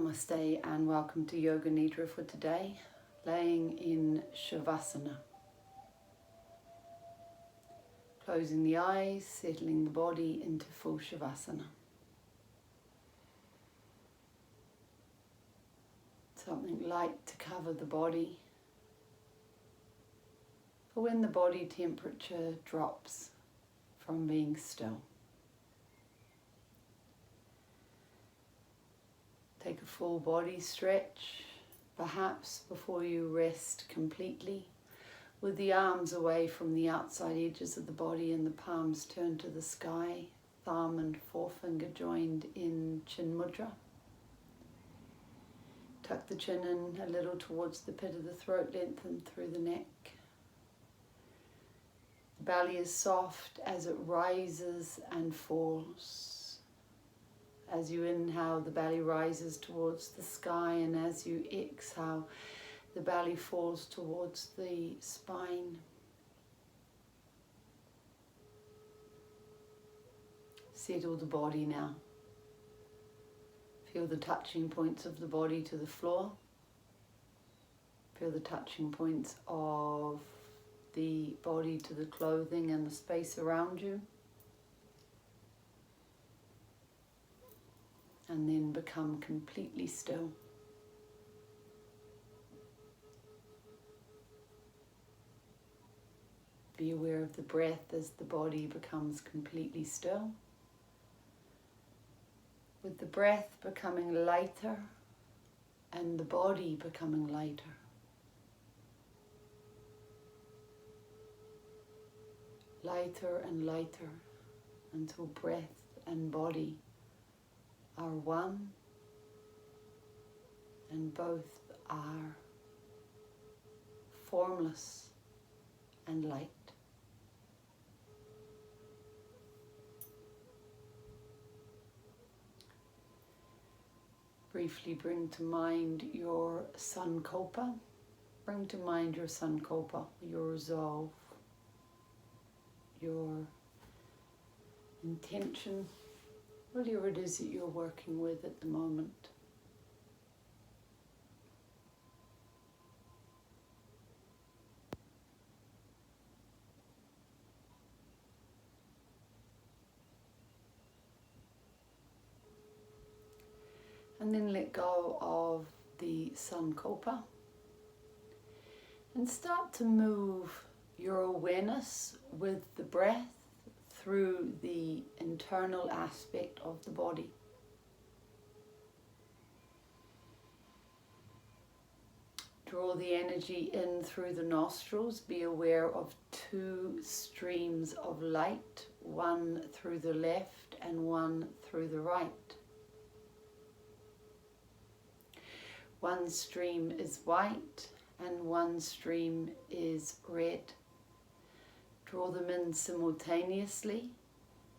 Namaste and welcome to Yoga Nidra for today, laying in Shavasana. Closing the eyes, settling the body into full Shavasana. Something light to cover the body for when the body temperature drops from being still. Take a full body stretch, perhaps before you rest completely, with the arms away from the outside edges of the body and the palms turned to the sky, thumb and forefinger joined in Chin Mudra. Tuck the chin in a little towards the pit of the throat, lengthen through the neck. The belly is soft as it rises and falls. As you inhale, the belly rises towards the sky, and as you exhale, the belly falls towards the spine. Settle the body now. Feel the touching points of the body to the floor. Feel the touching points of the body to the clothing and the space around you. And then become completely still. Be aware of the breath as the body becomes completely still. With the breath becoming lighter and the body becoming lighter. Lighter and lighter until breath and body are one and both are formless and light. Briefly bring to mind your sankalpa. Bring to mind your sankalpa, your resolve, your intention, whatever it is that you're working with at the moment. And then let go of the sankalpa and start to move your awareness with the breath through the internal aspect of the body. Draw the energy in through the nostrils. Be aware of two streams of light, one through the left and one through the right. One stream is white and one stream is red. Draw them in simultaneously.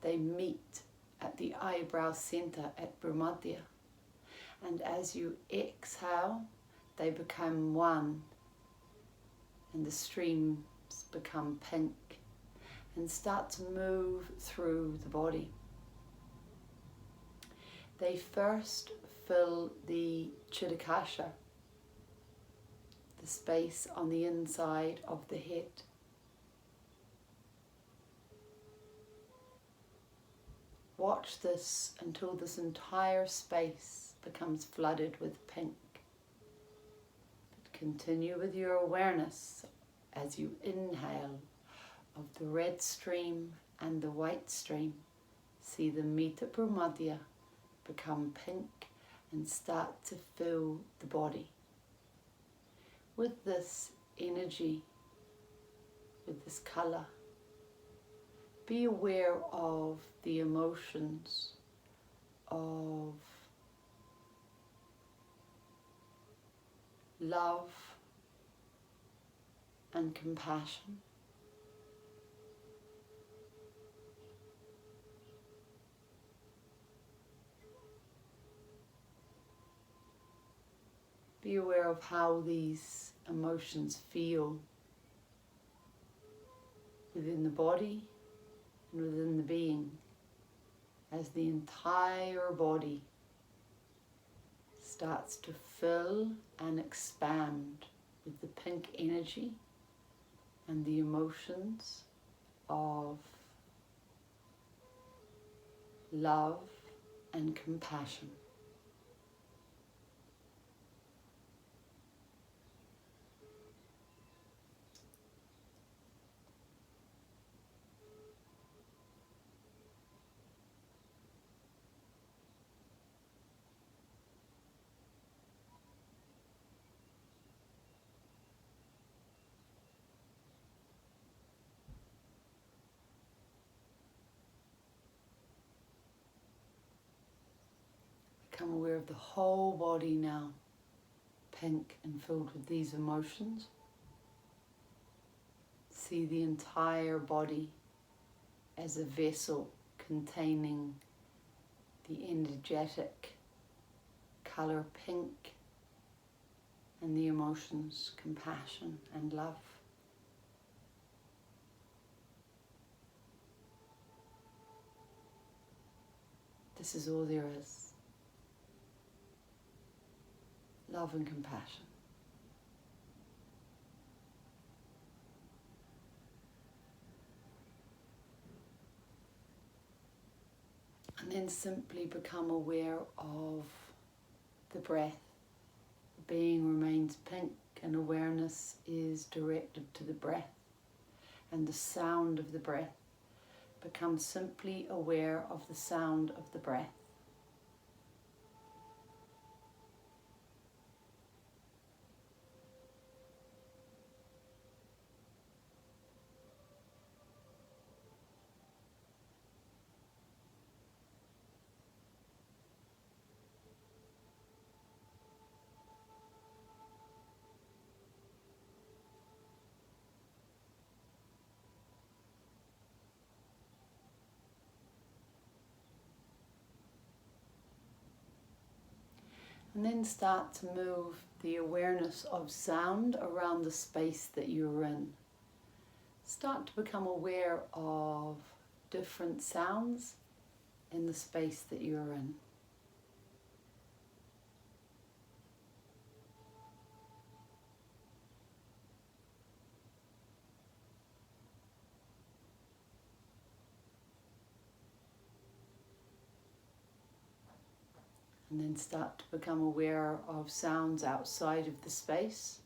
They meet at the eyebrow center at Bhumadhya. And as you exhale, they become one. And the streams become pink and start to move through the body. They first fill the Chitakasha, the space on the inside of the head. Watch this until this entire space becomes flooded with pink. But continue with your awareness as you inhale of the red stream and the white stream. See them meet at Bhumadhya, become pink, and start to fill the body. With this energy, with this color, be aware of the emotions of love and compassion. Be aware of how these emotions feel within the body and within the being as the entire body starts to fill and expand with the pink energy and the emotions of love and compassion. Become aware of the whole body now, pink and filled with these emotions. See the entire body as a vessel containing the energetic color pink and the emotions compassion and love. This is all there is. Love and compassion. And then simply become aware of the breath. The being remains pink and awareness is directed to the breath and the sound of the breath. Become simply aware of the sound of the breath. And then start to move the awareness of sound around the space that you're in. Start to become aware of different sounds in the space that you're in. And then start to become aware of sounds outside of the space.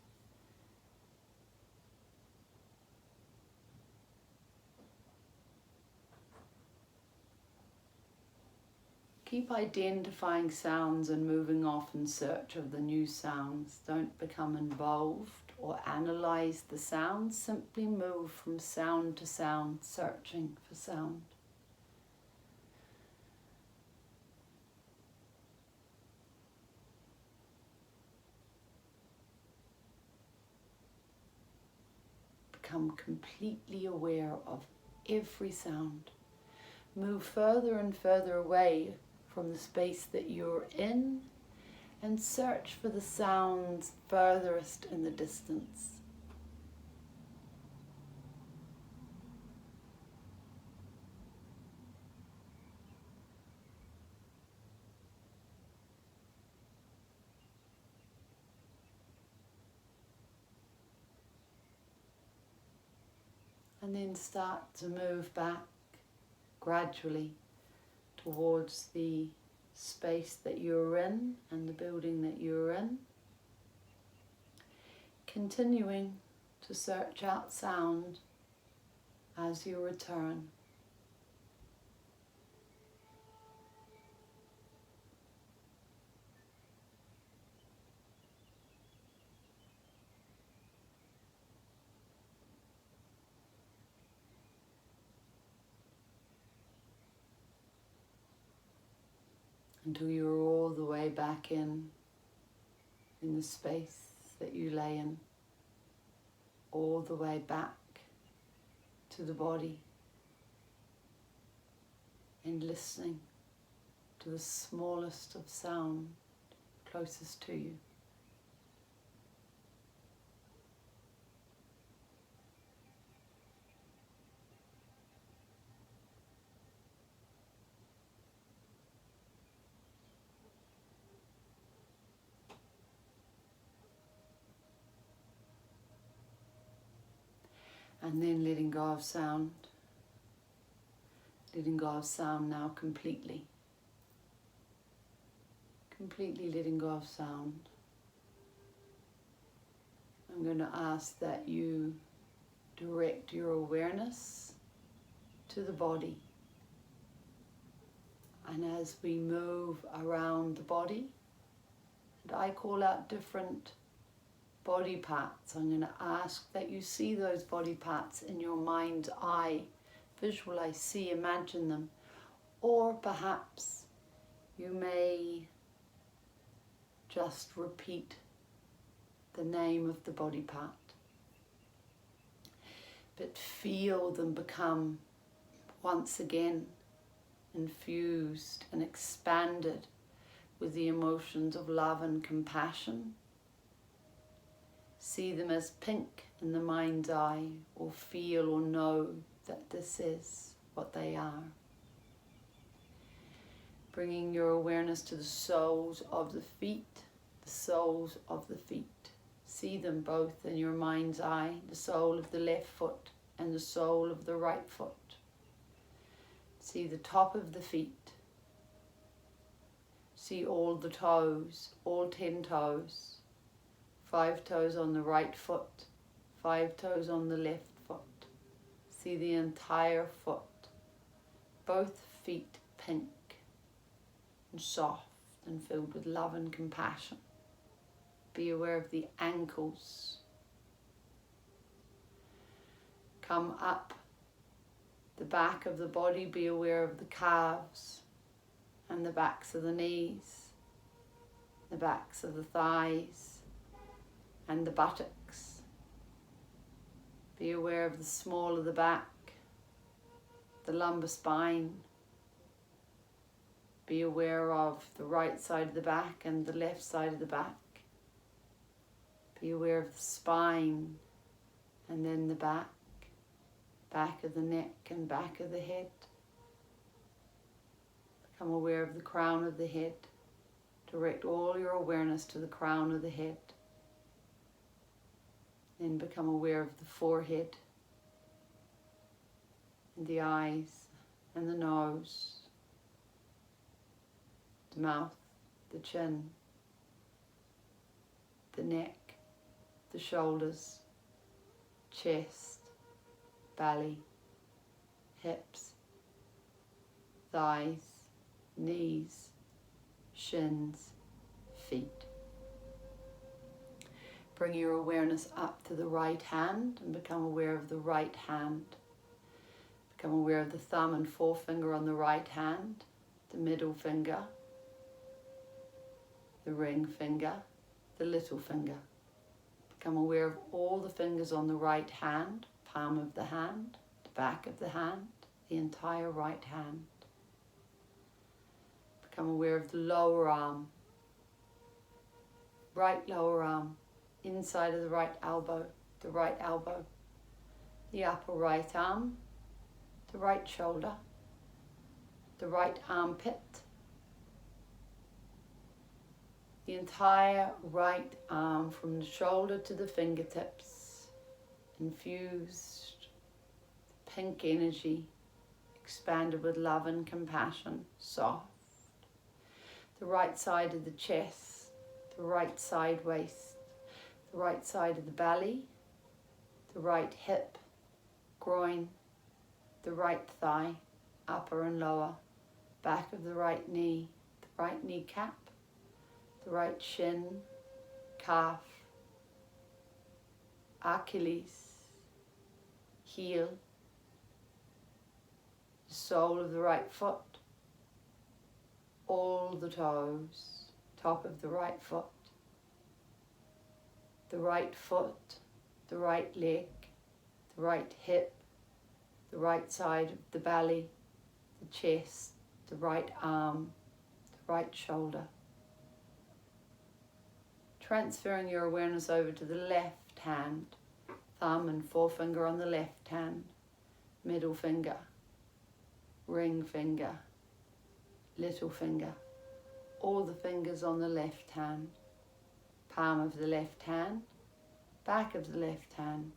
Keep identifying sounds and moving off in search of the new sounds. Don't become involved or analyze the sounds. Simply move from sound to sound, searching for sound. Become completely aware of every sound. Move further and further away from the space that you're in and search for the sounds furthest in the distance. And then start to move back gradually towards the space that you're in and the building that you're in. Continuing to search out sound as you return. Until you're all the way back in the space that you lay in, all the way back to the body, and listening to the smallest of sound closest to you. And then letting go of sound. Letting go of sound now completely. Completely letting go of sound. I'm going to ask that you direct your awareness to the body. And as we move around the body, and I call out different body parts, I'm going to ask that you see those body parts in your mind's eye. Visualize, see, imagine them. Or perhaps you may just repeat the name of the body part. But feel them become once again infused and expanded with the emotions of love and compassion. See them as pink in the mind's eye, or feel or know that this is what they are. Bringing your awareness to the soles of the feet, the soles of the feet. See them both in your mind's eye, the sole of the left foot and the sole of the right foot. See the top of the feet. See all the toes, all 10 toes. 5 toes on the right foot, 5 toes on the left foot. See the entire foot. Both feet pink and soft and filled with love and compassion. Be aware of the ankles. Come up the back of the body, be aware of the calves and the backs of the knees, the backs of the thighs and the buttocks. Be aware of the small of the back, the lumbar spine. Be aware of the right side of the back and the left side of the back. Be aware of the spine and then the back, back of the neck and back of the head. Become aware of the crown of the head. Direct all your awareness to the crown of the head. Then become aware of the forehead and the eyes and the nose, the mouth, the chin, the neck, the shoulders, chest, belly, hips, thighs, knees, shins, feet. Bring your awareness up to the right hand and become aware of the right hand. Become aware of the thumb and forefinger on the right hand, the middle finger, the ring finger, the little finger. Become aware of all the fingers on the right hand, palm of the hand, the back of the hand, the entire right hand. Become aware of the lower arm, right lower arm, inside of the right elbow, the upper right arm, the right shoulder, the right armpit, the entire right arm from the shoulder to the fingertips, infused pink energy, expanded with love and compassion, soft. The right side of the chest, the right side waist, the right side of the belly, the right hip, groin, the right thigh, upper and lower, back of the right knee, the right kneecap, the right shin, calf, Achilles, heel, the sole of the right foot, all the toes, top of the right foot, the right leg, the right hip, the right side of the belly, the chest, the right arm, the right shoulder. Transferring your awareness over to the left hand, thumb and forefinger on the left hand, middle finger, ring finger, little finger, all the fingers on the left hand, palm of the left hand, back of the left hand,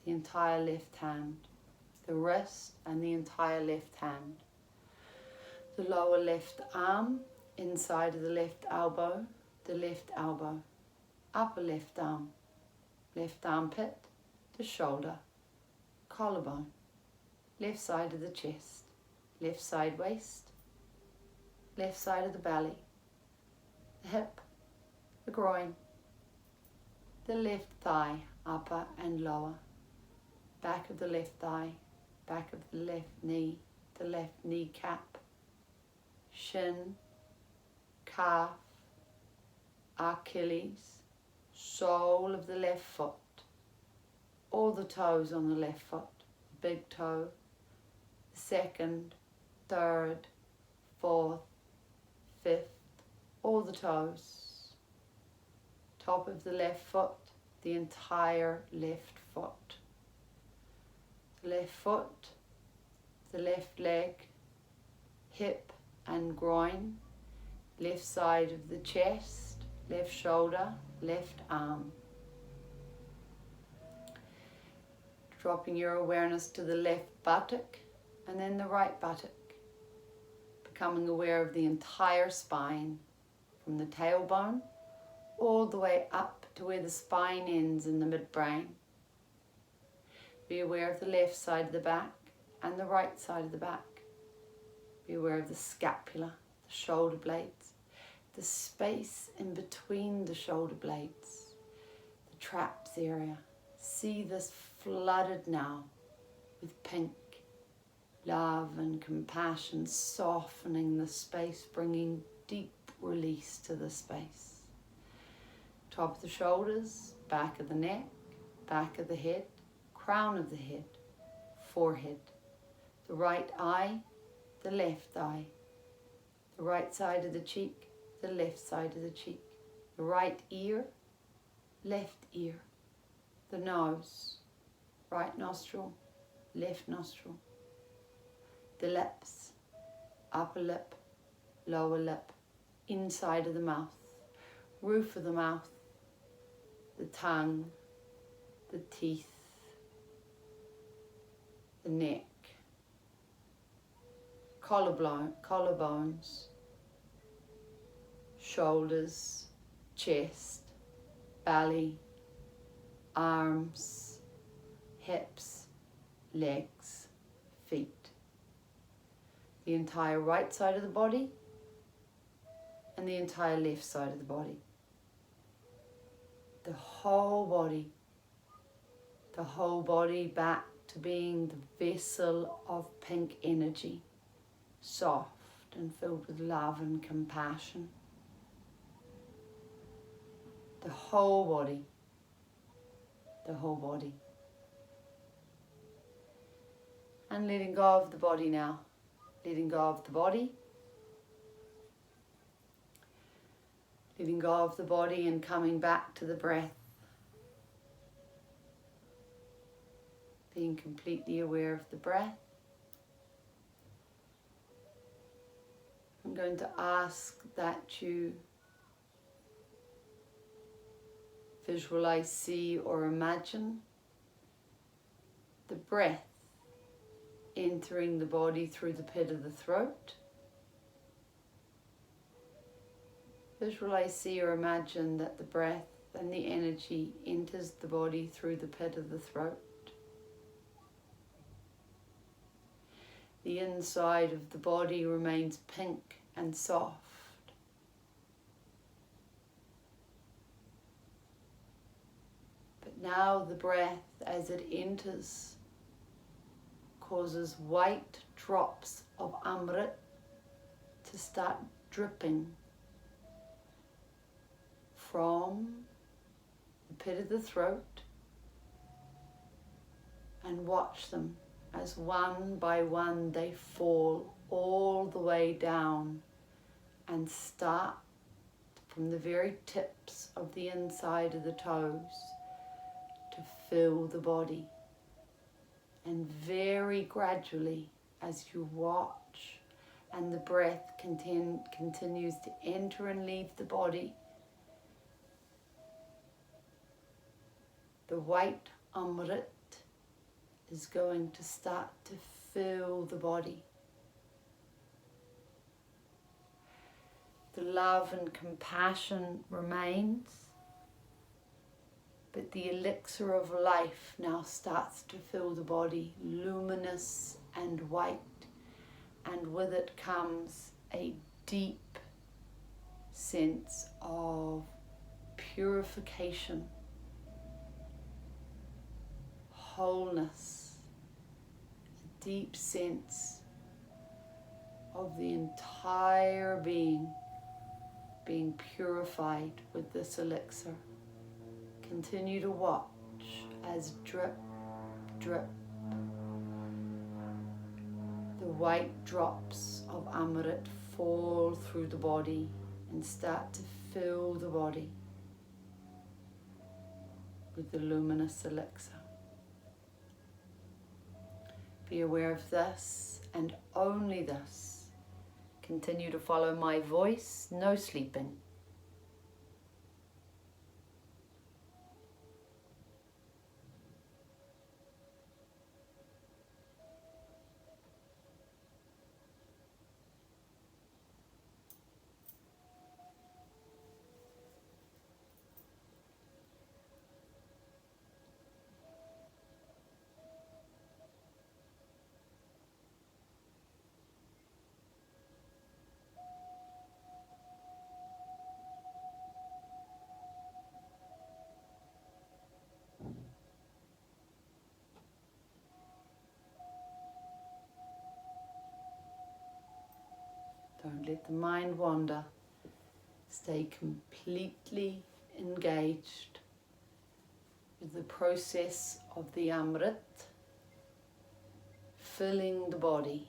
the entire left hand, the wrist and the entire left hand, the lower left arm, inside of the left elbow, upper left armpit, the shoulder, collarbone, left side of the chest, left side waist, left side of the belly, the hip, the groin, the left thigh, upper and lower, back of the left thigh, back of the left kneecap, shin, calf, Achilles, sole of the left foot, all the toes on the left foot, the big toe, the second, third, fourth, fifth, all the toes, top of the left foot, the entire left foot, the left foot, the left leg, hip and groin, left side of the chest, left shoulder, left arm. Dropping your awareness to the left buttock and then the right buttock, becoming aware of the entire spine, from the tailbone all the way up to where the spine ends in the midbrain. Be aware of the left side of the back and the right side of the back. Be aware of the scapula, the shoulder blades, the space in between the shoulder blades, the traps area. See this flooded now with pink, love and compassion, softening the space, bringing deep release to the space. Top of the shoulders, back of the neck, back of the head, crown of the head, forehead, the right eye, the left eye, the right side of the cheek, the left side of the cheek, the right ear, left ear, the nose, right nostril, left nostril, the lips, upper lip, lower lip, inside of the mouth, roof of the mouth, the tongue, the teeth, the neck, collarbones, shoulders, chest, belly, arms, hips, legs, feet. The entire right side of the body and the entire left side of the body. The whole body back to being the vessel of pink energy, soft and filled with love and compassion. The whole body. And letting go of the body now. Letting go of the body. Letting go of the body and coming back to the breath. Being completely aware of the breath. I'm going to ask that you visualize, see, or imagine the breath entering the body through the pit of the throat. Visualize, see, or imagine that the breath and the energy enters the body through the pit of the throat. The inside of the body remains pink and soft. But now the breath, as it enters, causes white drops of amrit to start dripping from the pit of the throat, and watch them as one by one they fall all the way down and start from the very tips of the inside of the toes to fill the body. And very gradually, as you watch and the breath continues to enter and leave the body, the white amrit is going to start to fill the body. The love and compassion remains, but the elixir of life now starts to fill the body, luminous and white, and with it comes a deep sense of purification, wholeness, a deep sense of the entire being purified with this elixir. Continue to watch as drip, drip, the white drops of Amrit fall through the body and start to fill the body with the luminous elixir. Be aware of this and only this. Continue to follow my voice, no sleeping. Don't let the mind wander. Stay completely engaged with the process of the Amrit filling the body.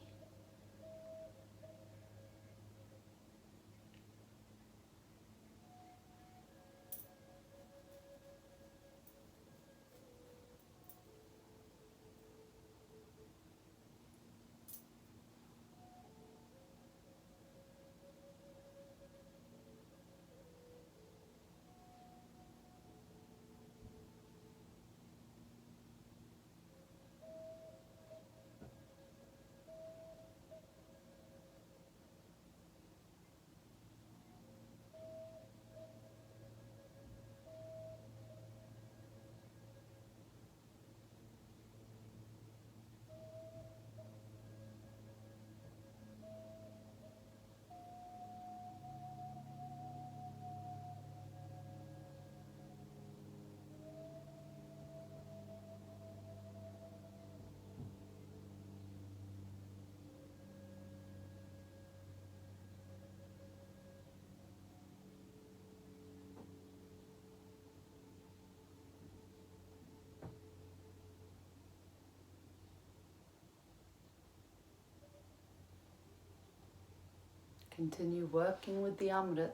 Continue working with the Amrit.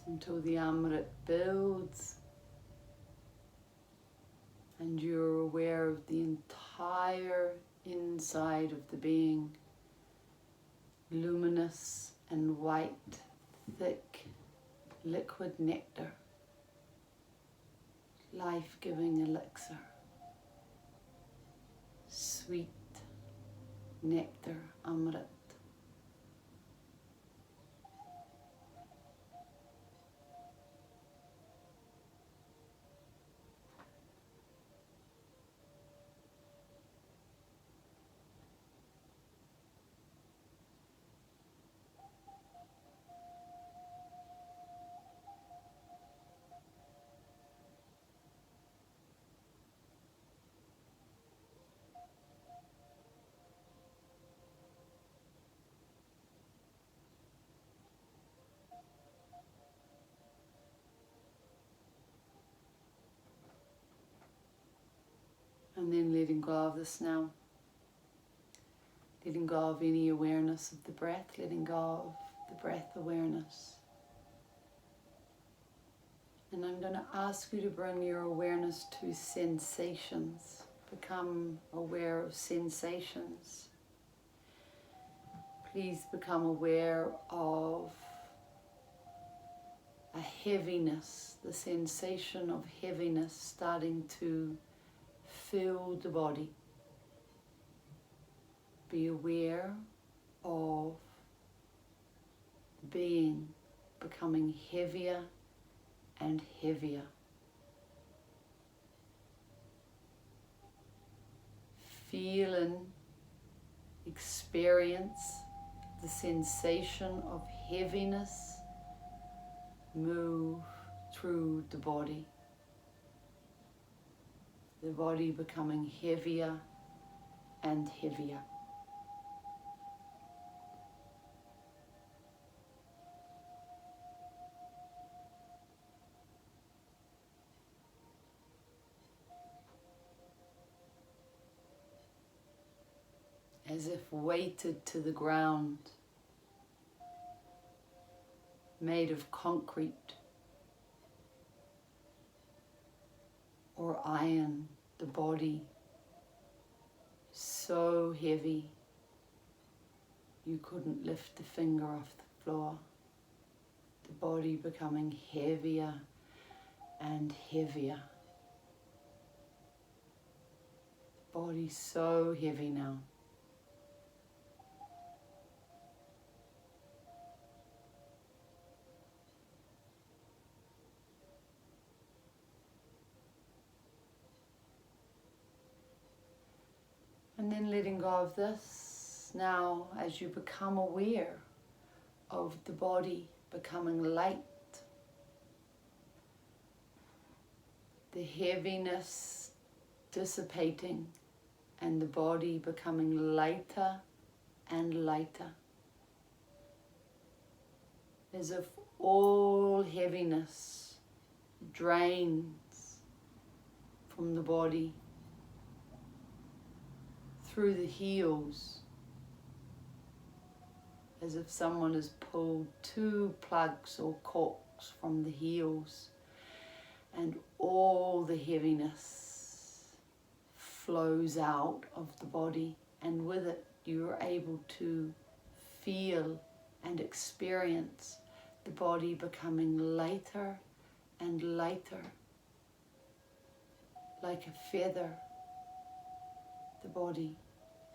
Until the Amrit builds and you're aware of the entire inside of the being, luminous and white, thick, liquid nectar, life-giving elixir, sweet nectar, Amrit. And then letting go of this now. letting go of any awareness of the breath, letting go of the breath awareness. And I'm going to ask you to bring your awareness to sensations. Become aware of sensations. Please become aware of a heaviness, the sensation of heaviness starting to fill the body. Be aware of the being becoming heavier and heavier. Feel and experience the sensation of heaviness move through the body. The body becoming heavier and heavier. As if weighted to the ground, made of concrete or iron, the body so heavy you couldn't lift the finger off the floor. The body becoming heavier and heavier. The body so heavy now. And then letting go of this now as you become aware of the body becoming light. The heaviness dissipating and the body becoming lighter and lighter. As if all heaviness drains from the body through the heels, as if someone has pulled 2 plugs or corks from the heels, and all the heaviness flows out of the body, and with it you are able to feel and experience the body becoming lighter and lighter, like a feather. The body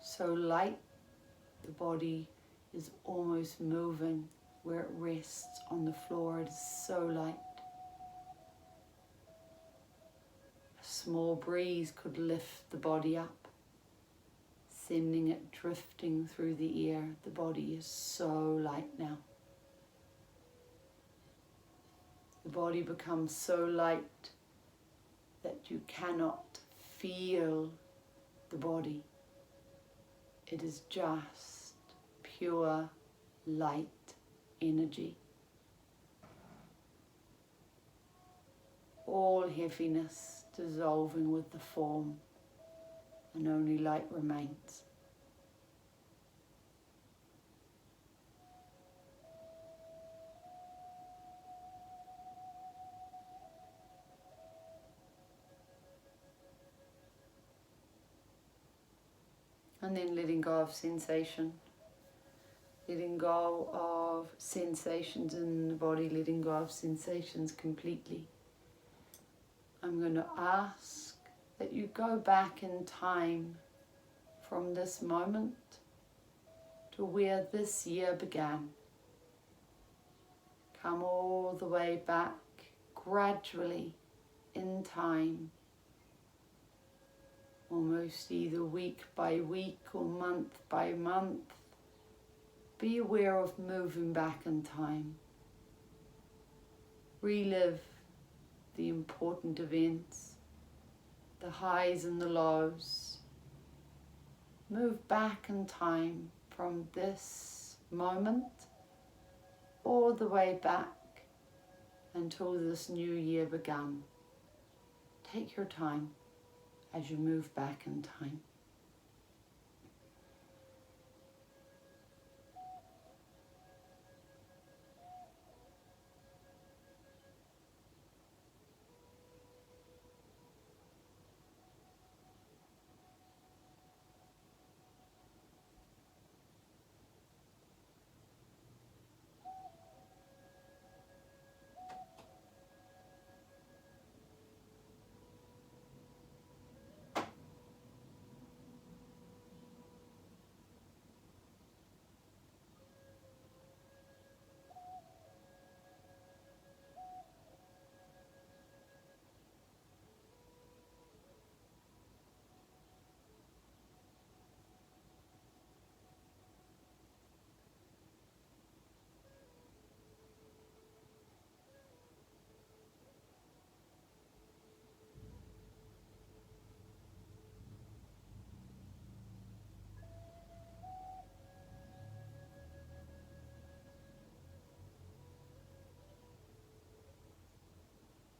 so light, the body is almost moving where it rests on the floor. It is so light. A small breeze could lift the body up, sending it drifting through the air. The body is so light now. The body becomes so light that you cannot feel the body. It is just pure light energy. All heaviness dissolving with the form, and only light remains. And then letting go of sensation, letting go of sensations in the body, letting go of sensations completely. I'm going to ask that you go back in time from this moment to where this year began. Come all the way back gradually in time, almost either week by week or month by month. Be aware of moving back in time. Relive the important events, the highs and the lows. Move back in time from this moment all the way back until this new year began. Take your time as you move back in time.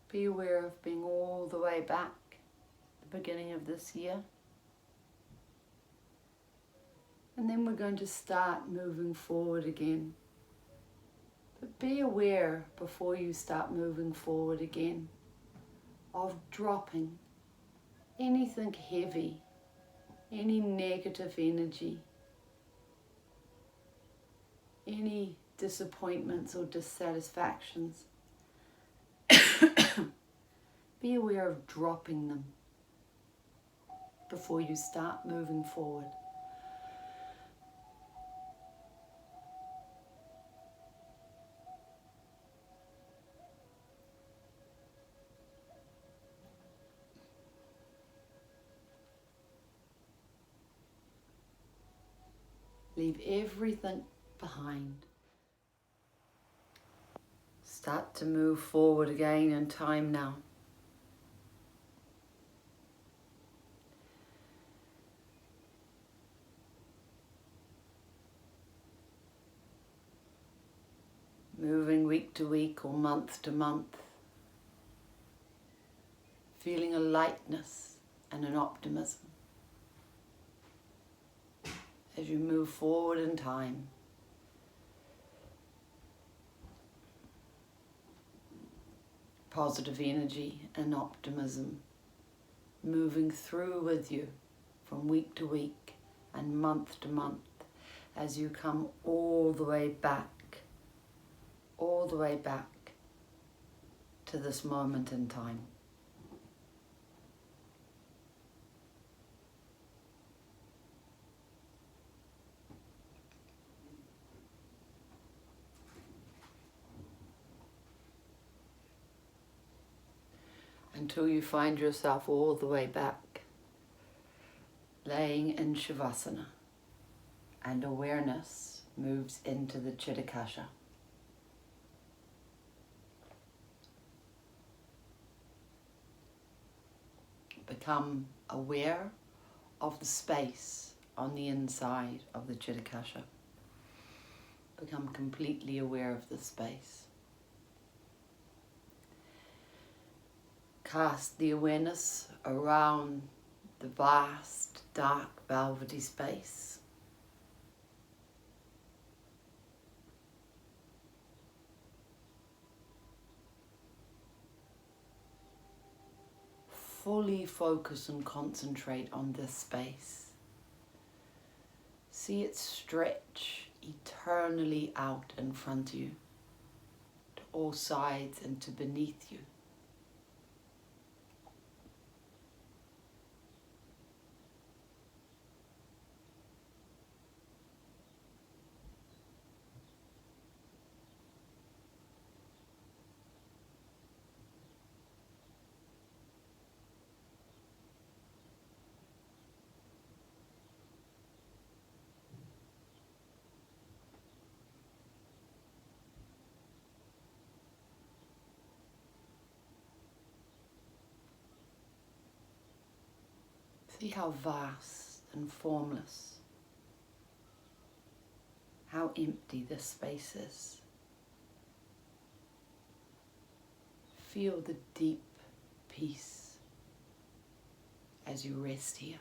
Be aware of being all the way back at the beginning of this year. And then we're going to start moving forward again. But be aware before you start moving forward again of dropping anything heavy, any negative energy, any disappointments or dissatisfactions. Be aware of dropping them before you start moving forward. Leave everything behind. Start to move forward again in time now. Moving week to week or month to month. Feeling a lightness and an optimism as you move forward in time. Positive energy and optimism moving through with you from week to week and month to month as you come all the way back to this moment in time. Until you find yourself all the way back, laying in Shavasana, and awareness moves into the Chitakasha. Become aware of the space on the inside of the Chitakasha. Become completely aware of the space. Cast the awareness around the vast, dark, velvety space. Fully focus and concentrate on this space. See it stretch eternally out in front of you, to all sides and to beneath you. See how vast and formless, how empty this space is. Feel the deep peace as you rest here.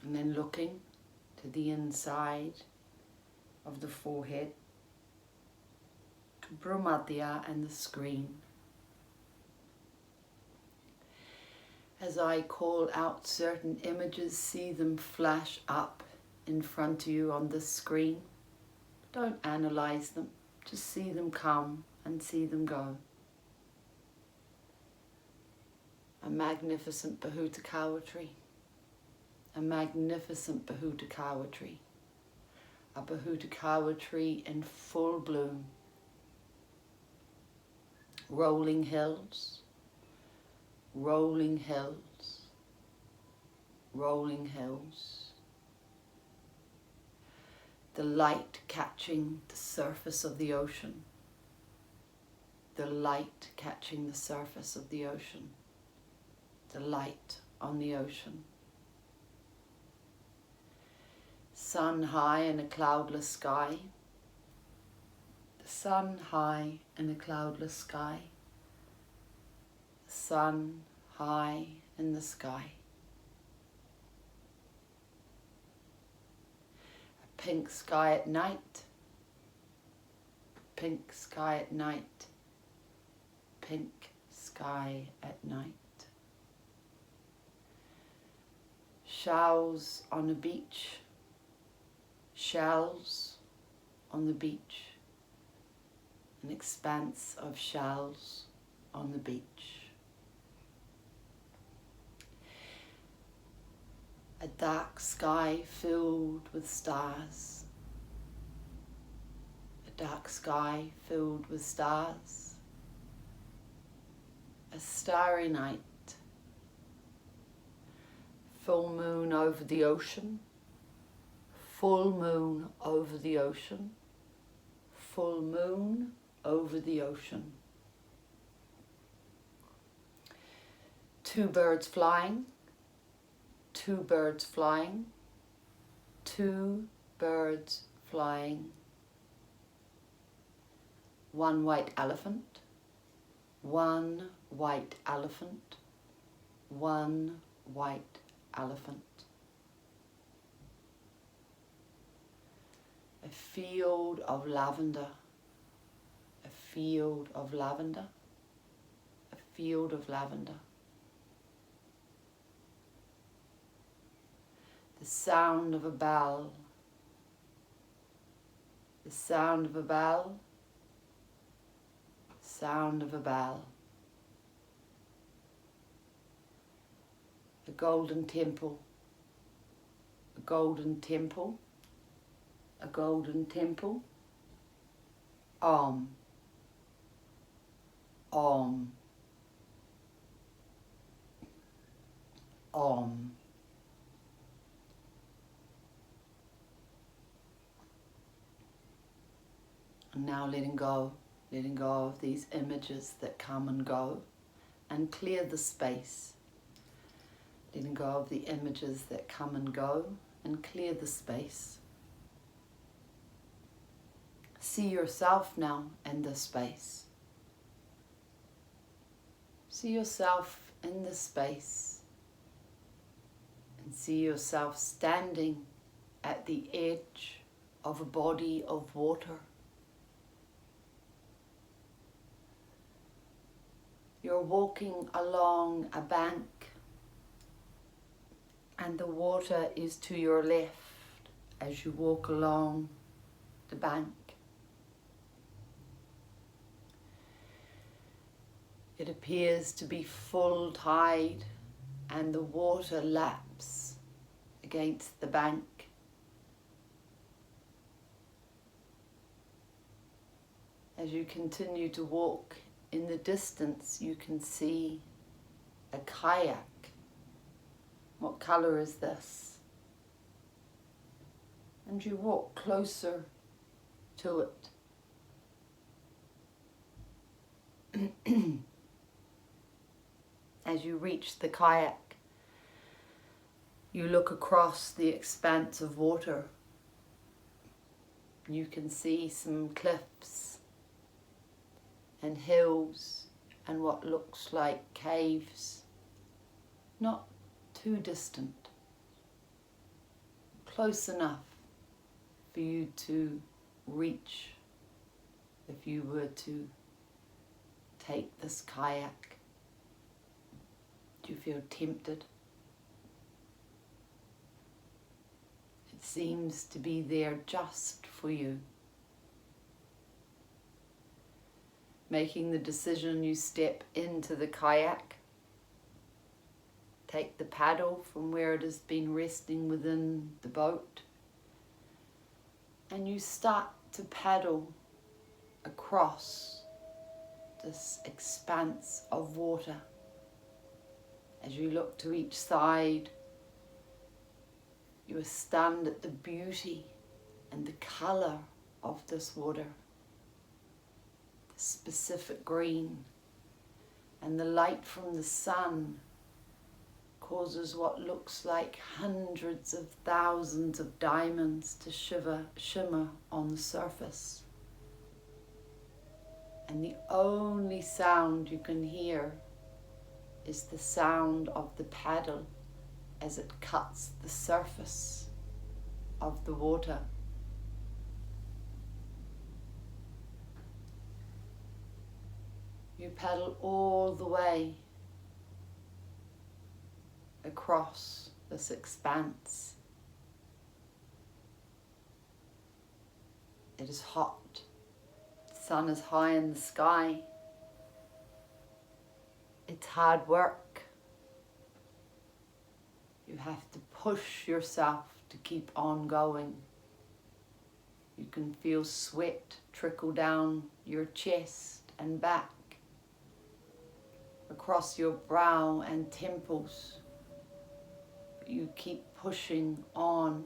And then looking to the inside of the forehead, to Brahmadya and the screen. As I call out certain images, see them flash up in front of you on the screen. Don't analyze them, just see them come and see them go. A magnificent Bhutakawa tree. A magnificent Bhutakawa tree. A Bhutakawa tree in full bloom. Rolling hills, rolling hills, rolling hills. The light catching the surface of the ocean. the light catching the surface of the ocean, the light on the ocean. Sun high in a cloudless sky, the sun high in a cloudless sky, the sun high in the sky. A pink sky at night, pink sky at night, pink sky at night. Shells on a beach, shells on the beach, an expanse of shells on the beach. A dark sky filled with stars, a dark sky filled with stars, a starry night, full moon over the ocean, full moon over the ocean, full moon over the ocean. Two birds flying, two birds flying, two birds flying. One white elephant, one white elephant, one white elephant. A field of lavender, a field of lavender, a field of lavender. The sound of a bell, the sound of a bell, sound of a bell. A golden temple, a golden temple, a golden temple. Om, Om, Om. And now letting go of these images that come and go, and clear the space. Letting go of the images that come and go, and clear the space. See yourself now in the space. See yourself in the space, and see yourself standing at the edge of a body of water. You're walking along a bank, and the water is to your left as you walk along the bank. It appears to be full tide, and the water laps against the bank. As you continue to walk, in the distance you can see a kayak. What colour is this? And you walk closer to it. As you reach the kayak, you look across the expanse of water. You can see some cliffs and hills and what looks like caves, not too distant, close enough for you to reach if you were to take this kayak. Do you feel tempted? It seems to be there just for you. Making the decision, you step into the kayak, take the paddle from where it has been resting within the boat, and you start to paddle across this expanse of water. As you look to each side, you are stunned at the beauty and the colour of this water. specific green, and the light from the sun causes what looks like hundreds of thousands of diamonds to shimmer on the surface. And the only sound you can hear is the sound of the paddle as it cuts the surface of the water. You paddle all the way across this expanse. It is hot. The sun is high in the sky. It's hard work. You have to push yourself to keep on going. You can feel sweat trickle down your chest and back, across your brow and temples. You keep pushing on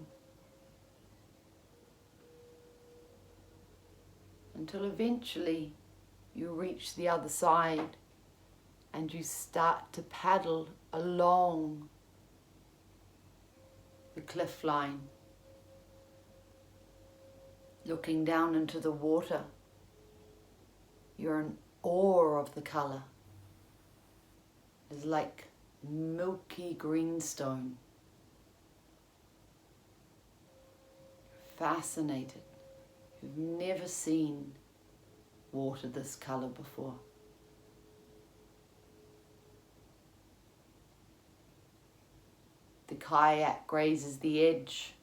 until eventually you reach the other side and you start to paddle along the cliff line, looking down into the water. You're in awe of the colour. It's like milky greenstone. Fascinated. You've never seen water this colour before. The kayak grazes the edge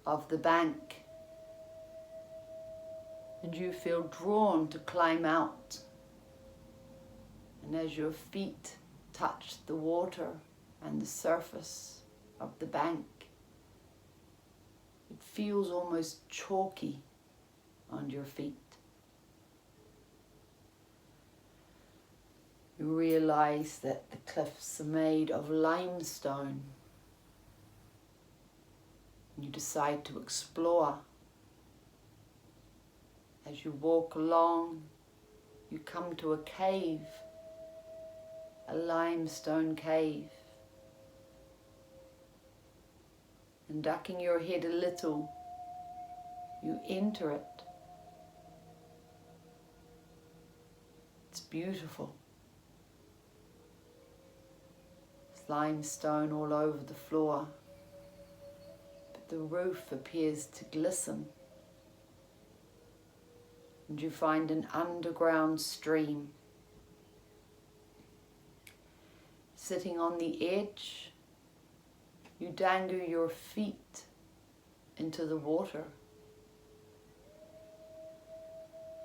of the bank, and you feel drawn to climb out. And as your feet touch the water and the surface of the bank, it feels almost chalky on your feet. You realize that the cliffs are made of limestone. You decide to explore. As you walk along, you come to a cave, a limestone cave. And ducking your head a little, you enter it. It's beautiful. There's limestone all over the floor, but the roof appears to glisten. And you find an underground stream. Sitting on the edge, you dangle your feet into the water,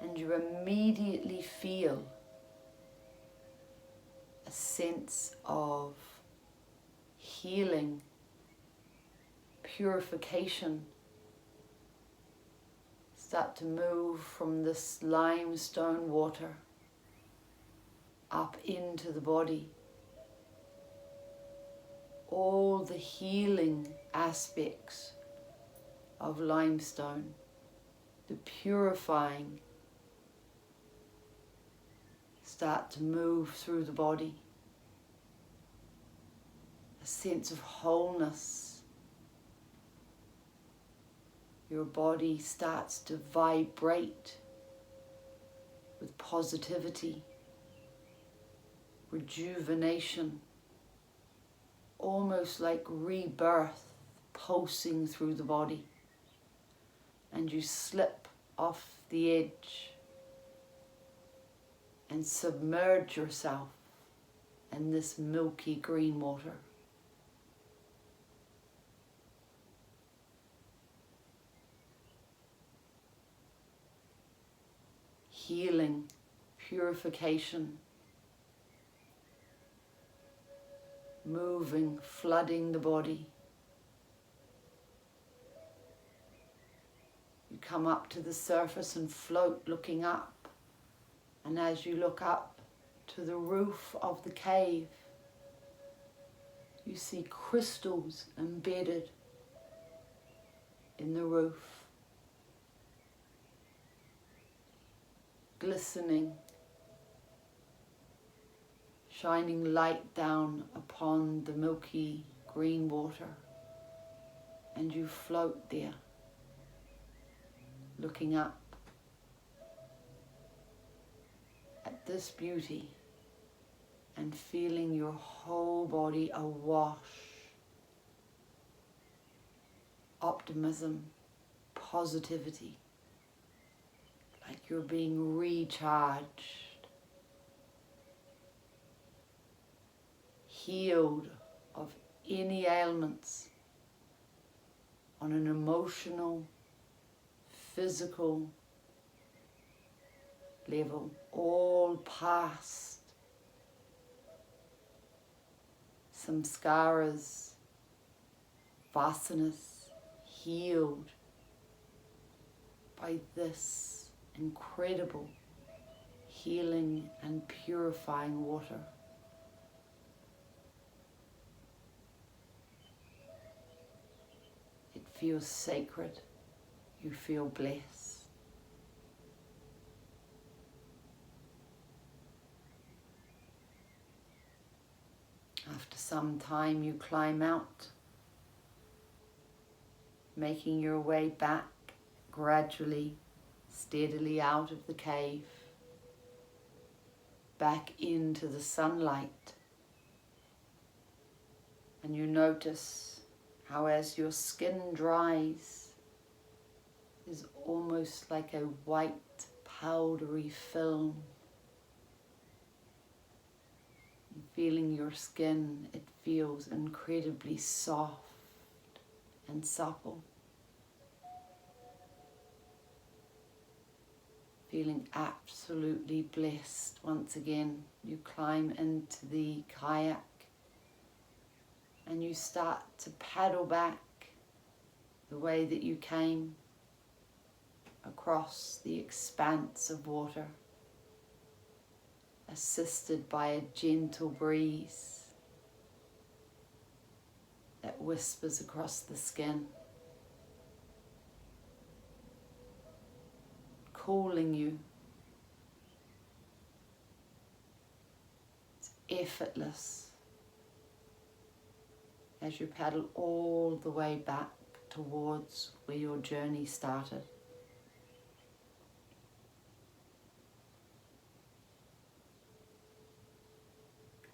and you immediately feel a sense of healing, purification start to move from this limestone water up into the body. All the healing aspects of limestone, the purifying, start to move through the body. A sense of wholeness. Your body starts to vibrate with positivity, rejuvenation, almost like rebirth pulsing through the body. And you slip off the edge and submerge yourself in this milky green water. Healing, purification, moving, flooding the body. You come up to the surface and float, looking up. And as you look up to the roof of the cave, you see crystals embedded in the roof. glistening, shining light down upon the milky green water, and you float there, looking up at this beauty and feeling your whole body awash. Optimism, positivity, like you're being recharged, healed of any ailments on an emotional, physical level, all past. Samskaras, vasanas, healed by this incredible healing and purifying water. It feels sacred. You feel blessed. After some time, you climb out, making your way back gradually, steadily out of the cave, back into the sunlight. And you notice how as your skin dries, is almost like a white powdery film. Feeling your skin, it feels incredibly soft and supple. Feeling absolutely blessed. Once again, you climb into the kayak and you start to paddle back the way that you came, across the expanse of water, assisted by a gentle breeze that whispers across the skin, calling you. It's effortless as you paddle all the way back towards where your journey started.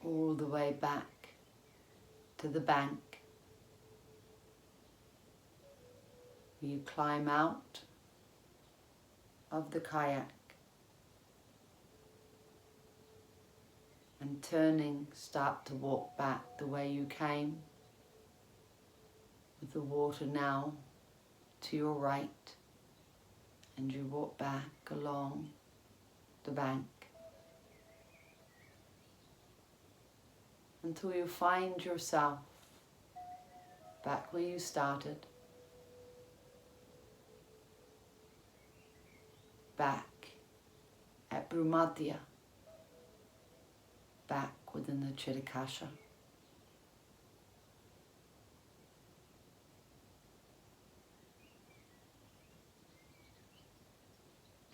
All the way back to the bank. You climb out of the kayak and turning, start to walk back the way you came, with the water now to your right, and you walk back along the bank until you find yourself back where you started, back at Brumadhya, back within the Chirakasha.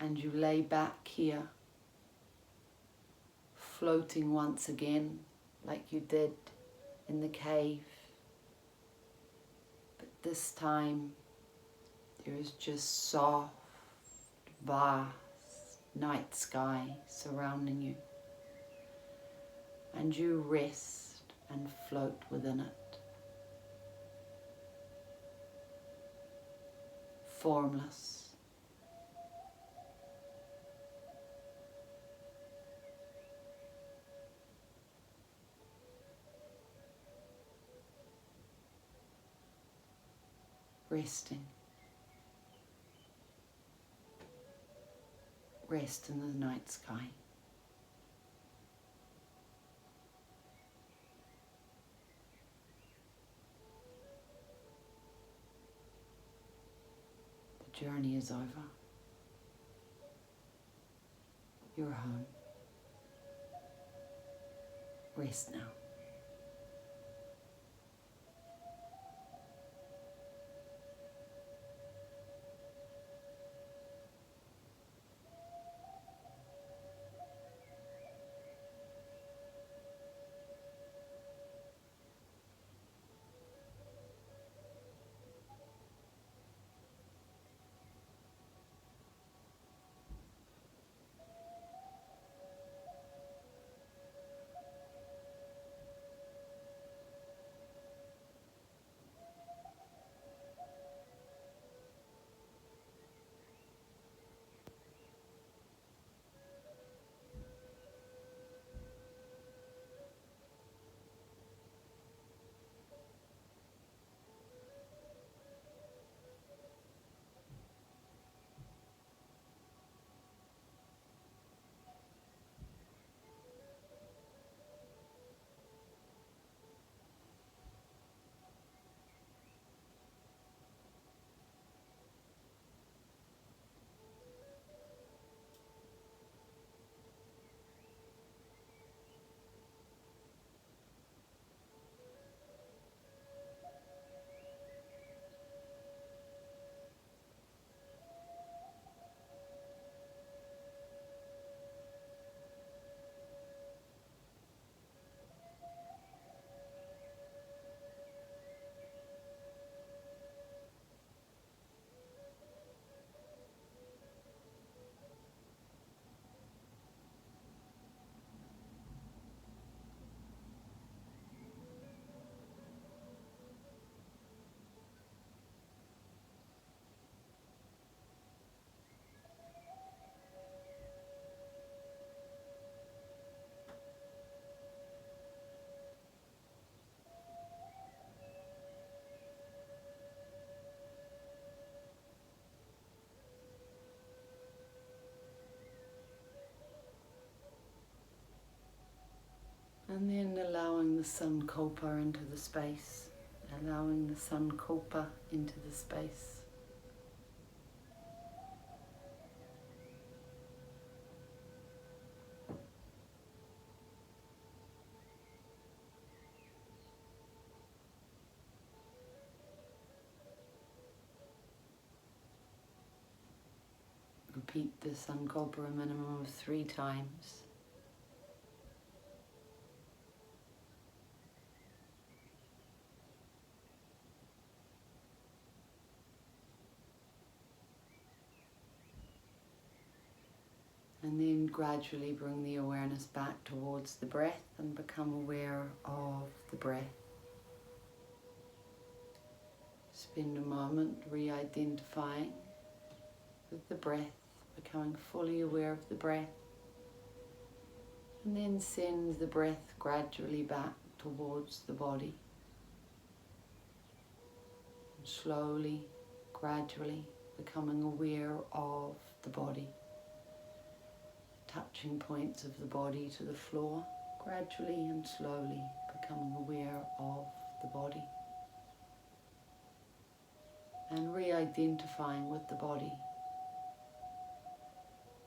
And you lay back here, floating once again like you did in the cave. But this time there is just soft, vast night sky surrounding you. And you rest and float within it. Formless. Resting. Rest in the night sky. The journey is over. You're home. Rest now. the Sankalpa into the space, allowing the Sankalpa into the space. Repeat the Sankalpa a minimum of 3 times. And then gradually bring the awareness back towards the breath and become aware of the breath. Spend a moment re-identifying with the breath, becoming fully aware of the breath, and then send the breath gradually back towards the body. And slowly, gradually becoming aware of the body. Touching points of the body to the floor, gradually and slowly becoming aware of the body. And re-identifying with the body,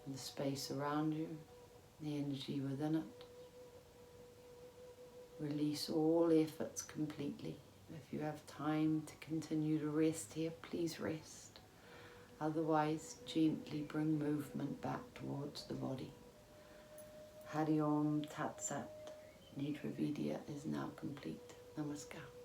and the space around you, the energy within it. Release all efforts completely. If you have time to continue to rest here, please rest. Otherwise, gently bring movement back towards the body. Hari Om Tat Sat. Nidra Vidya is now complete. Namaskar.